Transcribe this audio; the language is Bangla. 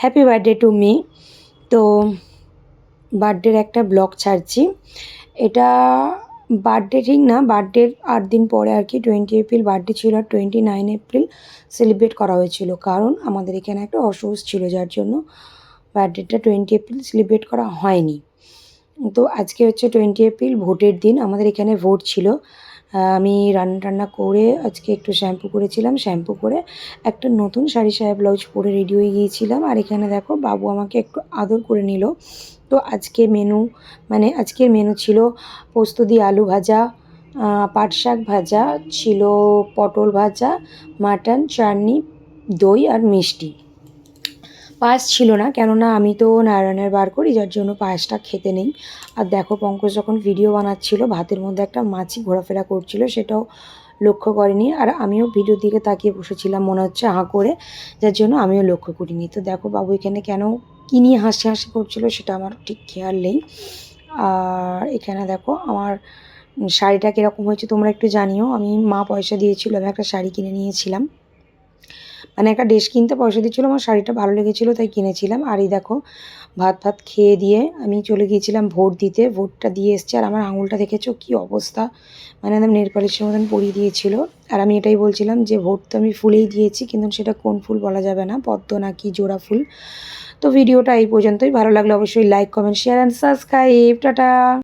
Happy birthday to me. তো বার্থডের একটা ব্লগ ছাড়ছি। এটা বার্থডে ঠিক না, বার্থডের 8 দিন পরে আর কি 20 এপ্রিল বার্থডে ছিল, আর 29 এপ্রিল সেলিব্রেট করা হয়েছিল। কারণ আমাদের এখানে একটা অসুখ ছিল, যার জন্য বার্থডেটা 20 এপ্রিল সেলিব্রেট করা হয়নি। তো আজকে হচ্ছে 20 এপ্রিল, ভোটের দিন। আমাদের এখানে ভোট ছিল। আমি রান্না টান্না করে আজকে একটু শ্যাম্পু করেছিলাম, শ্যাম্পু করে একটা নতুন শাড়ি সায়া ব্লাউজ পরে রেডি হয়ে গিয়েছিলাম। আর এখানে দেখো বাবু আমাকে একটু আদর করে নিল। তো আজকে আজকের মেনু ছিল পোস্ত দিয়ে আলু ভাজা, পাট শাক ভাজা ছিল, পটল ভাজা, মাটন, চাটনি, দই আর মিষ্টি। পায়েস ছিল না, কেননা আমি তো নারায়ণের বার করি, যার জন্য পায়েসটা খেতে নেই। আর দেখো পঙ্কজ যখন ভিডিও বানাচ্ছিল, ভাতের মধ্যে একটা মাছি ঘোরাফেরা করছিল, সেটাও লক্ষ্য করেনি। আর আমিও ভিডিওর দিকে তাকিয়ে বসেছিলাম মনে হচ্ছে হাঁ করে, যার জন্য আমিও লক্ষ্য করিনি। তো দেখো বাবু এখানে কেন কী নিয়ে হাসি হাসি করছিল সেটা আমার ঠিক খেয়াল নেই। আর এখানে দেখো আমার শাড়িটা কীরকম হয়েছে তোমরা একটু জানিও। মা পয়সা দিয়েছিল, আমি একটা শাড়ি কিনে নিয়েছিলাম, একটা ড্রেস কিনতে পয়সা দিচ্ছিলো, আমার শাড়িটা ভালো লেগেছিলো তাই কিনেছিলাম। আর এই দেখো ভাত খেয়ে দিয়ে আমি চলে গিয়েছিলাম ভোট দিতে। ভোটটা দিয়ে এসছি, আর আমার আঙুলটা দেখেছো কী অবস্থা, একদম নেল পালিশের মতন পরিয়ে দিয়েছিল। আর আমি এটাই বলছিলাম যে ভোট তো আমি ফুলেই দিয়েছি, কিন্তু সেটা কোন ফুল বলা যাবে না, পদ্ম নাকি জোড়া ফুল। তো ভিডিওটা এই পর্যন্তই। ভালো লাগলে অবশ্যই like, comment, share and subscribe. Tata.